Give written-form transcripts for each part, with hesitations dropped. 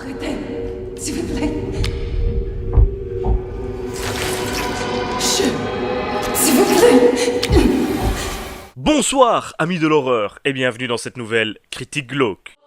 Arrêtez, s'il vous plaît. Chut, s'il vous plaît. Bonsoir, amis de l'horreur, et bienvenue dans cette nouvelle critique glauque.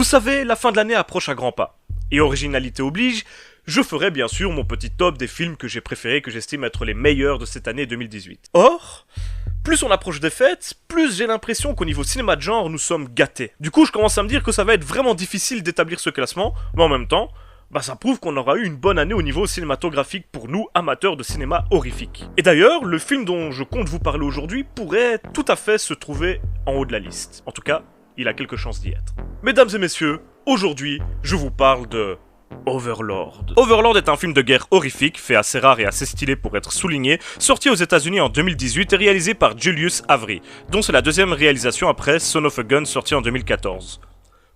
Vous savez, la fin de l'année approche à grands pas. Et originalité oblige, je ferai bien sûr mon petit top des films que j'ai préférés et que j'estime être les meilleurs de cette année 2018. Or, plus on approche des fêtes, plus j'ai l'impression qu'au niveau cinéma de genre, nous sommes gâtés. Du coup, je commence à me dire que ça va être vraiment difficile d'établir ce classement, mais en même temps, ça prouve qu'on aura eu une bonne année au niveau cinématographique pour nous, amateurs de cinéma horrifique. Et d'ailleurs, le film dont je compte vous parler aujourd'hui pourrait tout à fait se trouver en haut de la liste. En tout cas, il a quelques chances d'y être. Mesdames et messieurs, aujourd'hui, je vous parle de Overlord. Overlord est un film de guerre horrifique, fait assez rare et assez stylé pour être souligné, sorti aux États-Unis en 2018 et réalisé par Julius Avery, dont c'est la deuxième réalisation après Son of a Gun sorti en 2014.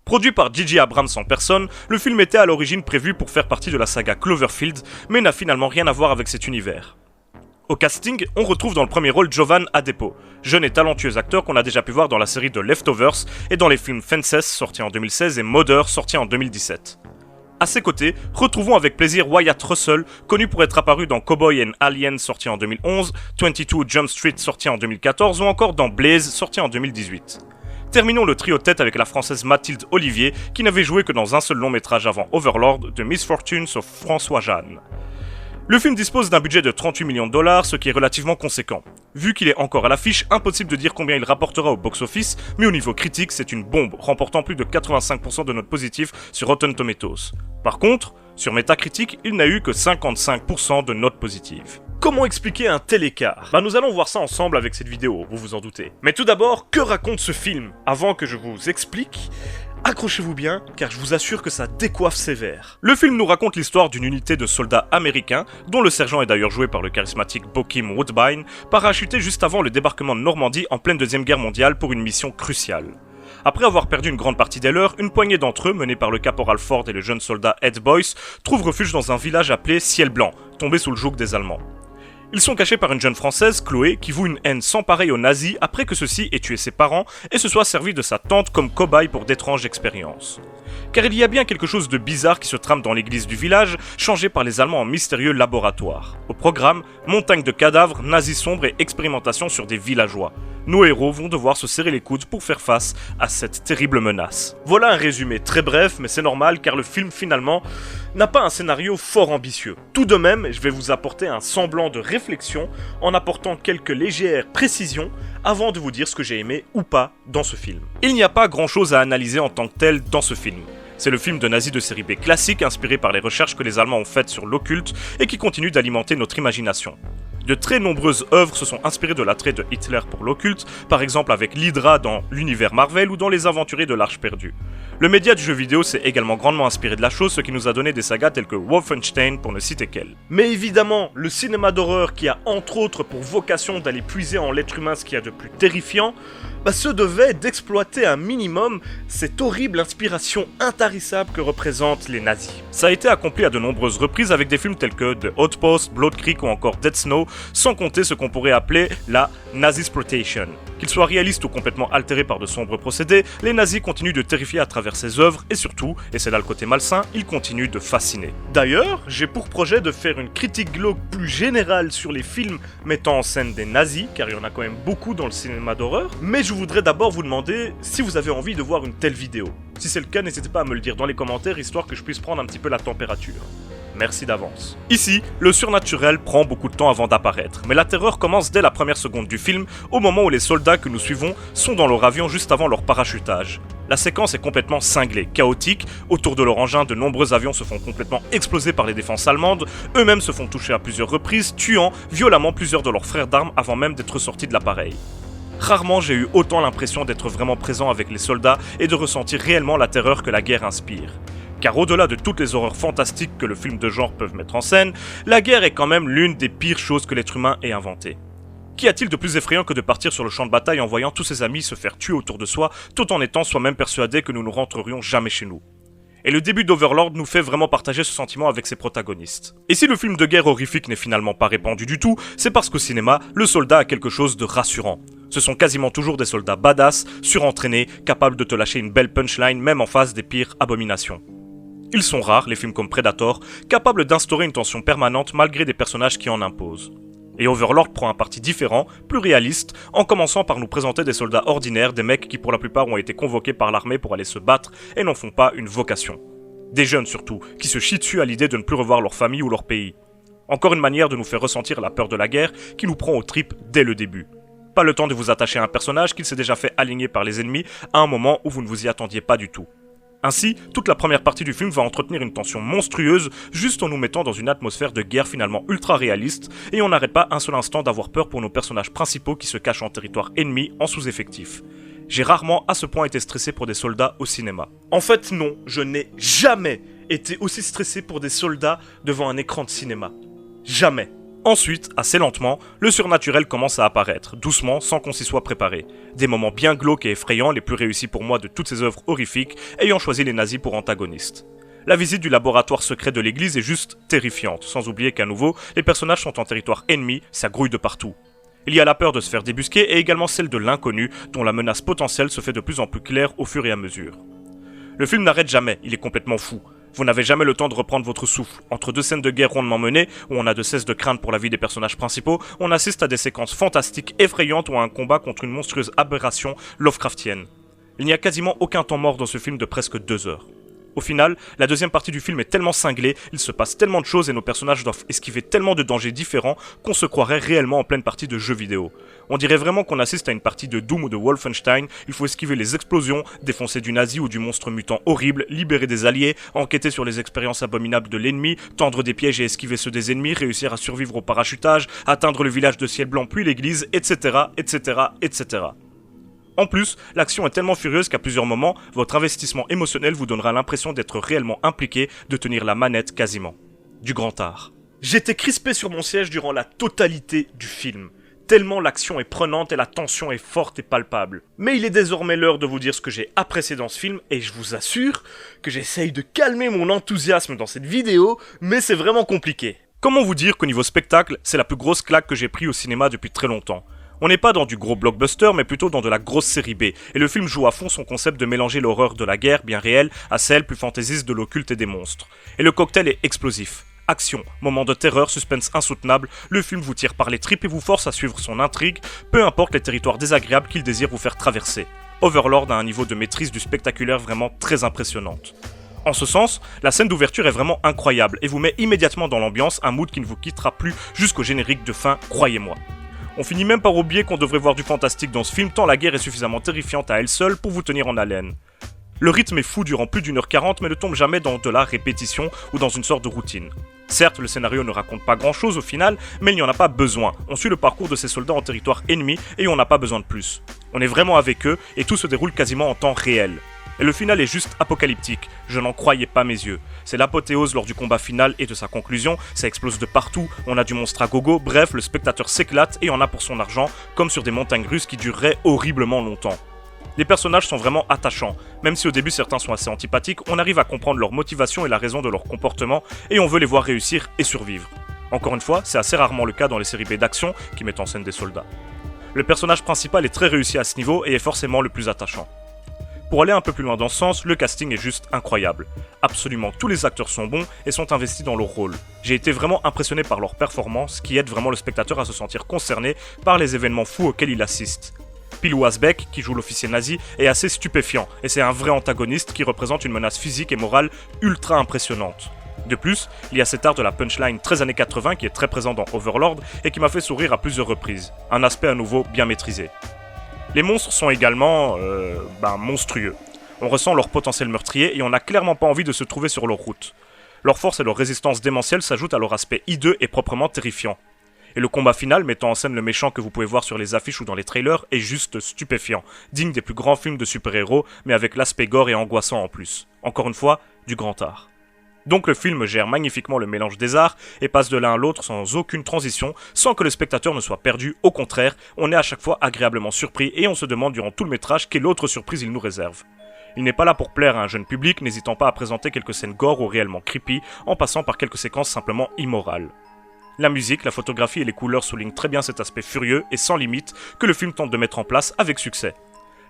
Produit par J.J. Abrams en personne, le film était à l'origine prévu pour faire partie de la saga Cloverfield, mais n'a finalement rien à voir avec cet univers. Au casting, on retrouve dans le premier rôle Jovan Adepo, jeune et talentueux acteur qu'on a déjà pu voir dans la série The Leftovers et dans les films Fences sorti en 2016 et Mother sorti en 2017. À ses côtés, retrouvons avec plaisir Wyatt Russell, connu pour être apparu dans Cowboy and Alien sorti en 2011, 22 Jump Street sorti en 2014 ou encore dans Blaze sorti en 2018. Terminons le trio tête avec la française Mathilde Olivier, qui n'avait joué que dans un seul long métrage avant Overlord, The Misfortunes of François Jeanne. Le film dispose d'un budget de 38 millions de dollars, ce qui est relativement conséquent. Vu qu'il est encore à l'affiche, impossible de dire combien il rapportera au box-office, mais au niveau critique, c'est une bombe, remportant plus de 85% de notes positives sur Rotten Tomatoes. Par contre, sur Metacritic, il n'a eu que 55% de notes positives. Comment expliquer un tel écart ? Nous allons voir ça ensemble avec cette vidéo, vous vous en doutez. Mais tout d'abord, que raconte ce film ? Avant que je vous explique, accrochez-vous bien, car je vous assure que ça décoiffe sévère. Le film nous raconte l'histoire d'une unité de soldats américains, dont le sergent est d'ailleurs joué par le charismatique Bokeem Woodbine, parachuté juste avant le débarquement de Normandie en pleine Deuxième Guerre mondiale pour une mission cruciale. Après avoir perdu une grande partie des leurs, une poignée d'entre eux, menés par le caporal Ford et le jeune soldat Ed Boyce, trouvent refuge dans un village appelé Ciel Blanc, tombé sous le joug des Allemands. Ils sont cachés par une jeune française, Chloé, qui voue une haine sans pareille aux nazis après que ceux-ci aient tué ses parents et se soit servi de sa tante comme cobaye pour d'étranges expériences. Car il y a bien quelque chose de bizarre qui se trame dans l'église du village, changée par les Allemands en mystérieux laboratoire. Au programme, montagne de cadavres, nazis sombres et expérimentation sur des villageois. Nos héros vont devoir se serrer les coudes pour faire face à cette terrible menace. Voilà un résumé très bref, mais c'est normal car le film finalement n'a pas un scénario fort ambitieux. Tout de même, je vais vous apporter un semblant de réflexion en apportant quelques légères précisions avant de vous dire ce que j'ai aimé ou pas dans ce film. Il n'y a pas grand chose à analyser en tant que tel dans ce film. C'est le film de nazis de série B classique inspiré par les recherches que les Allemands ont faites sur l'occulte et qui continue d'alimenter notre imagination. De très nombreuses œuvres se sont inspirées de l'attrait de Hitler pour l'occulte, par exemple avec l'Hydra dans l'univers Marvel ou dans Les Aventuriers de l'Arche perdue. Le média du jeu vidéo s'est également grandement inspiré de la chose, ce qui nous a donné des sagas telles que Wolfenstein pour ne citer qu'elle. Mais évidemment, le cinéma d'horreur qui a entre autres pour vocation d'aller puiser en l'être humain ce qu'il y a de plus terrifiant, se devait d'exploiter un minimum cette horrible inspiration intarissable que représentent les nazis. Ça a été accompli à de nombreuses reprises avec des films tels que The Outpost, Blood Creek ou encore Dead Snow, sans compter ce qu'on pourrait appeler la Nazisploitation. Qu'ils soient réalistes ou complètement altérés par de sombres procédés, les nazis continuent de terrifier à travers ces œuvres et surtout, et c'est là le côté malsain, ils continuent de fasciner. D'ailleurs, j'ai pour projet de faire une critique glauque plus générale sur les films mettant en scène des nazis, car il y en a quand même beaucoup dans le cinéma d'horreur, mais je voudrais d'abord vous demander si vous avez envie de voir une telle vidéo. Si c'est le cas, n'hésitez pas à me le dire dans les commentaires, histoire que je puisse prendre un petit peu la température. Merci d'avance. Ici, le surnaturel prend beaucoup de temps avant d'apparaître, mais la terreur commence dès la première seconde du film, au moment où les soldats que nous suivons sont dans leur avion juste avant leur parachutage. La séquence est complètement cinglée, chaotique, autour de leur engin de nombreux avions se font complètement exploser par les défenses allemandes, eux-mêmes se font toucher à plusieurs reprises, tuant violemment plusieurs de leurs frères d'armes avant même d'être sortis de l'appareil. Rarement j'ai eu autant l'impression d'être vraiment présent avec les soldats et de ressentir réellement la terreur que la guerre inspire. Car au-delà de toutes les horreurs fantastiques que le film de genre peuvent mettre en scène, la guerre est quand même l'une des pires choses que l'être humain ait inventées. Qu'y a-t-il de plus effrayant que de partir sur le champ de bataille en voyant tous ses amis se faire tuer autour de soi, tout en étant soi-même persuadé que nous ne rentrerions jamais chez nous? Et le début d'Overlord nous fait vraiment partager ce sentiment avec ses protagonistes. Et si le film de guerre horrifique n'est finalement pas répandu du tout, c'est parce qu'au cinéma, le soldat a quelque chose de rassurant. Ce sont quasiment toujours des soldats badass, surentraînés, capables de te lâcher une belle punchline même en face des pires abominations. Ils sont rares, les films comme Predator, capables d'instaurer une tension permanente malgré des personnages qui en imposent. Et Overlord prend un parti différent, plus réaliste, en commençant par nous présenter des soldats ordinaires, des mecs qui pour la plupart ont été convoqués par l'armée pour aller se battre et n'en font pas une vocation. Des jeunes surtout, qui se chient dessus à l'idée de ne plus revoir leur famille ou leur pays. Encore une manière de nous faire ressentir la peur de la guerre qui nous prend aux tripes dès le début. Pas le temps de vous attacher à un personnage qui s'est déjà fait aligner par les ennemis à un moment où vous ne vous y attendiez pas du tout. Ainsi, toute la première partie du film va entretenir une tension monstrueuse juste en nous mettant dans une atmosphère de guerre finalement ultra réaliste et on n'arrête pas un seul instant d'avoir peur pour nos personnages principaux qui se cachent en territoire ennemi en sous-effectif. J'ai rarement à ce point été stressé pour des soldats au cinéma. En fait non, je n'ai jamais été aussi stressé pour des soldats devant un écran de cinéma. Jamais. Ensuite, assez lentement, le surnaturel commence à apparaître, doucement, sans qu'on s'y soit préparé. Des moments bien glauques et effrayants, les plus réussis pour moi de toutes ces œuvres horrifiques, ayant choisi les nazis pour antagonistes. La visite du laboratoire secret de l'église est juste terrifiante, sans oublier qu'à nouveau, les personnages sont en territoire ennemi, ça grouille de partout. Il y a la peur de se faire débusquer et également celle de l'inconnu, dont la menace potentielle se fait de plus en plus claire au fur et à mesure. Le film n'arrête jamais, il est complètement fou. Vous n'avez jamais le temps de reprendre votre souffle. Entre deux scènes de guerre rondement menées, où on a de cesse de crainte pour la vie des personnages principaux, on assiste à des séquences fantastiques, effrayantes ou à un combat contre une monstrueuse aberration Lovecraftienne. Il n'y a quasiment aucun temps mort dans ce film de presque 2 heures. Au final, la deuxième partie du film est tellement cinglée, il se passe tellement de choses et nos personnages doivent esquiver tellement de dangers différents qu'on se croirait réellement en pleine partie de jeux vidéo. On dirait vraiment qu'on assiste à une partie de Doom ou de Wolfenstein, il faut esquiver les explosions, défoncer du nazi ou du monstre mutant horrible, libérer des alliés, enquêter sur les expériences abominables de l'ennemi, tendre des pièges et esquiver ceux des ennemis, réussir à survivre au parachutage, atteindre le village de Ciel Blanc puis l'église, etc., etc., etc. En plus, l'action est tellement furieuse qu'à plusieurs moments, votre investissement émotionnel vous donnera l'impression d'être réellement impliqué, de tenir la manette quasiment. Du grand art. J'étais crispé sur mon siège durant la totalité du film, tellement l'action est prenante et la tension est forte et palpable. Mais il est désormais l'heure de vous dire ce que j'ai apprécié dans ce film, et je vous assure que j'essaye de calmer mon enthousiasme dans cette vidéo, mais c'est vraiment compliqué. Comment vous dire qu'au niveau spectacle, c'est la plus grosse claque que j'ai pris au cinéma depuis très longtemps. On n'est pas dans du gros blockbuster, mais plutôt dans de la grosse série B, et le film joue à fond son concept de mélanger l'horreur de la guerre, bien réelle, à celle plus fantaisiste de l'occulte et des monstres. Et le cocktail est explosif. Action, moment de terreur, suspense insoutenable, le film vous tire par les tripes et vous force à suivre son intrigue, peu importe les territoires désagréables qu'il désire vous faire traverser. Overlord a un niveau de maîtrise du spectaculaire vraiment très impressionnante. En ce sens, la scène d'ouverture est vraiment incroyable et vous met immédiatement dans l'ambiance, un mood qui ne vous quittera plus jusqu'au générique de fin, croyez-moi. On finit même par oublier qu'on devrait voir du fantastique dans ce film tant la guerre est suffisamment terrifiante à elle seule pour vous tenir en haleine. Le rythme est fou durant plus d'1h40 mais ne tombe jamais dans de la répétition ou dans une sorte de routine. Certes, le scénario ne raconte pas grand chose au final, mais il n'y en a pas besoin. On suit le parcours de ces soldats en territoire ennemi et on n'a pas besoin de plus. On est vraiment avec eux et tout se déroule quasiment en temps réel. Et le final est juste apocalyptique, je n'en croyais pas mes yeux. C'est l'apothéose lors du combat final et de sa conclusion, ça explose de partout, on a du monstre à gogo, bref, le spectateur s'éclate et en a pour son argent, comme sur des montagnes russes qui dureraient horriblement longtemps. Les personnages sont vraiment attachants, même si au début certains sont assez antipathiques, on arrive à comprendre leur motivation et la raison de leur comportement, et on veut les voir réussir et survivre. Encore une fois, c'est assez rarement le cas dans les séries B d'action qui mettent en scène des soldats. Le personnage principal est très réussi à ce niveau et est forcément le plus attachant. Pour aller un peu plus loin dans ce sens, le casting est juste incroyable. Absolument tous les acteurs sont bons et sont investis dans leur rôle. J'ai été vraiment impressionné par leur performance, qui aide vraiment le spectateur à se sentir concerné par les événements fous auxquels il assiste. Pilou Asbæk, qui joue l'officier nazi, est assez stupéfiant, et c'est un vrai antagoniste qui représente une menace physique et morale ultra impressionnante. De plus, il y a cet art de la punchline très années 80 qui est très présent dans Overlord et qui m'a fait sourire à plusieurs reprises. Un aspect à nouveau bien maîtrisé. Les monstres sont également, monstrueux. On ressent leur potentiel meurtrier et on n'a clairement pas envie de se trouver sur leur route. Leur force et leur résistance démentielle s'ajoutent à leur aspect hideux et proprement terrifiant. Et le combat final, mettant en scène le méchant que vous pouvez voir sur les affiches ou dans les trailers, est juste stupéfiant, digne des plus grands films de super-héros, mais avec l'aspect gore et angoissant en plus. Encore une fois, du grand art. Donc le film gère magnifiquement le mélange des arts et passe de l'un à l'autre sans aucune transition, sans que le spectateur ne soit perdu, au contraire, on est à chaque fois agréablement surpris et on se demande durant tout le métrage quelle autre surprise il nous réserve. Il n'est pas là pour plaire à un jeune public, n'hésitant pas à présenter quelques scènes gore ou réellement creepy, en passant par quelques séquences simplement immorales. La musique, la photographie et les couleurs soulignent très bien cet aspect furieux et sans limite que le film tente de mettre en place avec succès.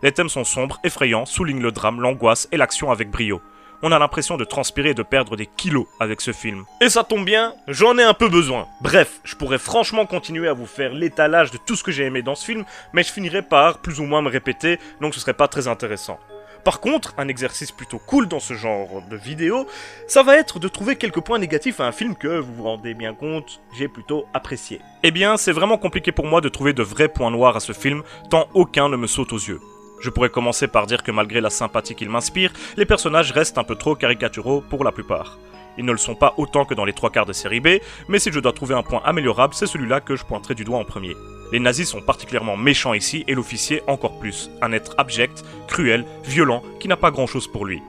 Les thèmes sont sombres, effrayants, soulignent le drame, l'angoisse et l'action avec brio. On a l'impression de transpirer et de perdre des kilos avec ce film. Et ça tombe bien, j'en ai un peu besoin. Bref, je pourrais franchement continuer à vous faire l'étalage de tout ce que j'ai aimé dans ce film, mais je finirais par plus ou moins me répéter, donc ce serait pas très intéressant. Par contre, un exercice plutôt cool dans ce genre de vidéo, ça va être de trouver quelques points négatifs à un film que, vous vous rendez bien compte, j'ai plutôt apprécié. Eh bien, c'est vraiment compliqué pour moi de trouver de vrais points noirs à ce film, tant aucun ne me saute aux yeux. Je pourrais commencer par dire que malgré la sympathie qu'il m'inspire, les personnages restent un peu trop caricaturaux pour la plupart. Ils ne le sont pas autant que dans les 3/4 des séries B, mais si je dois trouver un point améliorable, c'est celui-là que je pointerai du doigt en premier. Les nazis sont particulièrement méchants ici, et l'officier encore plus. Un être abject, cruel, violent, qui n'a pas grand-chose pour lui.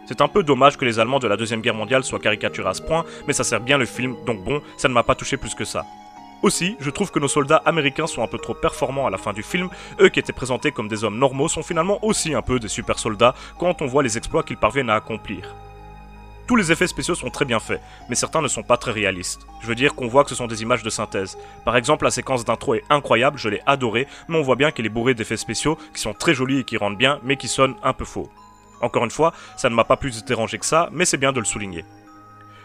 C'est un peu dommage que les Allemands de la Deuxième Guerre mondiale soient caricaturés à ce point, mais ça sert bien le film, donc bon, ça ne m'a pas touché plus que ça. Aussi, je trouve que nos soldats américains sont un peu trop performants à la fin du film, eux qui étaient présentés comme des hommes normaux sont finalement aussi un peu des super soldats quand on voit les exploits qu'ils parviennent à accomplir. Tous les effets spéciaux sont très bien faits, mais certains ne sont pas très réalistes. Je veux dire qu'on voit que ce sont des images de synthèse. Par exemple, la séquence d'intro est incroyable, je l'ai adorée, mais on voit bien qu'elle est bourrée d'effets spéciaux qui sont très jolis et qui rendent bien, mais qui sonnent un peu faux. Encore une fois, ça ne m'a pas plus dérangé que ça, mais c'est bien de le souligner.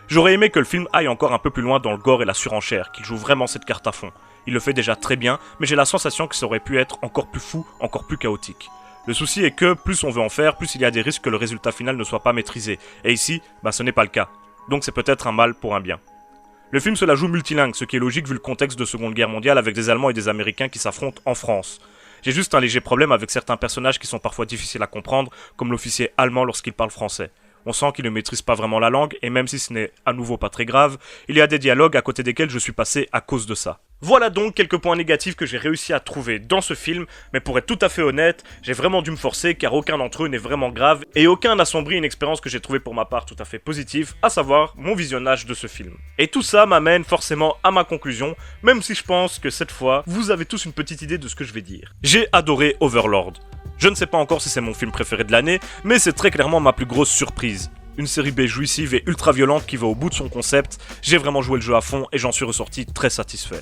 J'aurais aimé que le film aille encore un peu plus loin dans le gore et la surenchère, qu'il joue vraiment cette carte à fond. Il le fait déjà très bien, mais j'ai la sensation que ça aurait pu être encore plus fou, encore plus chaotique. Le souci est que plus on veut en faire, plus il y a des risques que le résultat final ne soit pas maîtrisé. Et ici, ce n'est pas le cas. Donc c'est peut-être un mal pour un bien. Le film se la joue multilingue, ce qui est logique vu le contexte de Seconde Guerre mondiale avec des Allemands et des Américains qui s'affrontent en France. J'ai juste un léger problème avec certains personnages qui sont parfois difficiles à comprendre, comme l'officier allemand lorsqu'il parle français. On sent qu'il ne maîtrise pas vraiment la langue, et même si ce n'est à nouveau pas très grave, il y a des dialogues à côté desquels je suis passé à cause de ça. Voilà donc quelques points négatifs que j'ai réussi à trouver dans ce film, mais pour être tout à fait honnête, j'ai vraiment dû me forcer car aucun d'entre eux n'est vraiment grave, et aucun n'assombrit une expérience que j'ai trouvée pour ma part tout à fait positive, à savoir mon visionnage de ce film. Et tout ça m'amène forcément à ma conclusion, même si je pense que cette fois, vous avez tous une petite idée de ce que je vais dire. J'ai adoré Overlord. Je ne sais pas encore si c'est mon film préféré de l'année, mais c'est très clairement ma plus grosse surprise. Une série B jouissive et ultra violente qui va au bout de son concept, j'ai vraiment joué le jeu à fond et j'en suis ressorti très satisfait.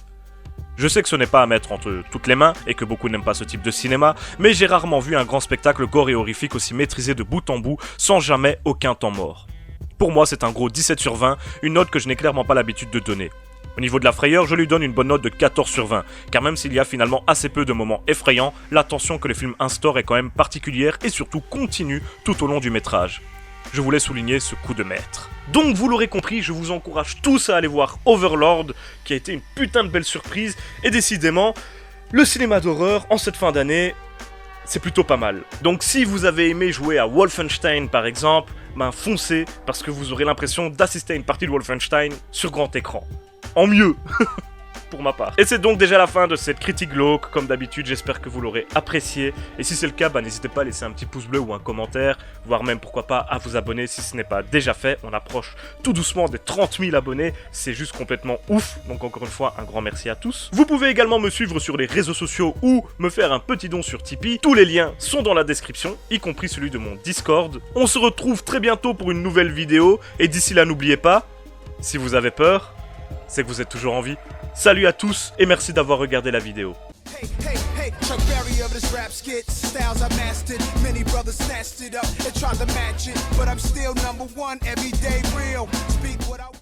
Je sais que ce n'est pas à mettre entre toutes les mains et que beaucoup n'aiment pas ce type de cinéma, mais j'ai rarement vu un grand spectacle gore et horrifique aussi maîtrisé de bout en bout sans jamais aucun temps mort. Pour moi, c'est un gros 17 sur 20, une note que je n'ai clairement pas l'habitude de donner. Au niveau de la frayeur, je lui donne une bonne note de 14 sur 20, car même s'il y a finalement assez peu de moments effrayants, la tension que le film instaure est quand même particulière et surtout continue tout au long du métrage. Je voulais souligner ce coup de maître. Donc vous l'aurez compris, je vous encourage tous à aller voir Overlord, qui a été une putain de belle surprise, et décidément, le cinéma d'horreur en cette fin d'année, c'est plutôt pas mal. Donc si vous avez aimé jouer à Wolfenstein par exemple, foncez, parce que vous aurez l'impression d'assister à une partie de Wolfenstein sur grand écran. En mieux pour ma part. Et c'est donc déjà la fin de cette critique glauque, comme d'habitude, j'espère que vous l'aurez apprécié, et si c'est le cas, n'hésitez pas à laisser un petit pouce bleu ou un commentaire, voire même pourquoi pas à vous abonner si ce n'est pas déjà fait, on approche tout doucement des 30 000 abonnés, c'est juste complètement ouf, donc encore une fois, un grand merci à tous. Vous pouvez également me suivre sur les réseaux sociaux ou me faire un petit don sur Tipeee, tous les liens sont dans la description, y compris celui de mon Discord. On se retrouve très bientôt pour une nouvelle vidéo, et d'ici là n'oubliez pas, si vous avez peur, c'est que vous êtes toujours en vie. Salut à tous et merci d'avoir regardé la vidéo. Hey, Chuck Berry of this rap skit. Styles I mastered. Many brothers snatched it up and tried to match it. But I'm still #1, everyday real.